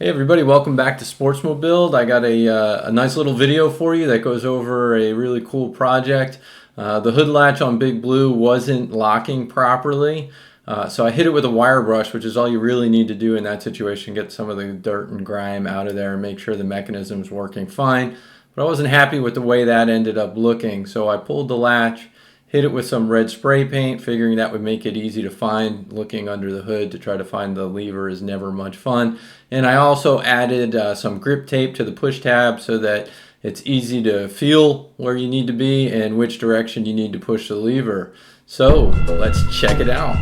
Hey everybody, welcome back to Sportsmobile. I got a nice little video for you that goes over a really cool project. The hood latch on Big Blue wasn't locking properly, so I hit it with a wire brush, which is all you really need to do in that situation. Get some of the dirt and grime out of there and make sure the mechanism's working fine. But I wasn't happy with the way that ended up looking, so I pulled the latch, hit it with some red spray paint, figuring that would make it easy to find. Looking under the hood to try to find the lever is never much fun. And I also added some grip tape to the push tab so that it's easy to feel where you need to be and which direction you need to push the lever. So let's check it out.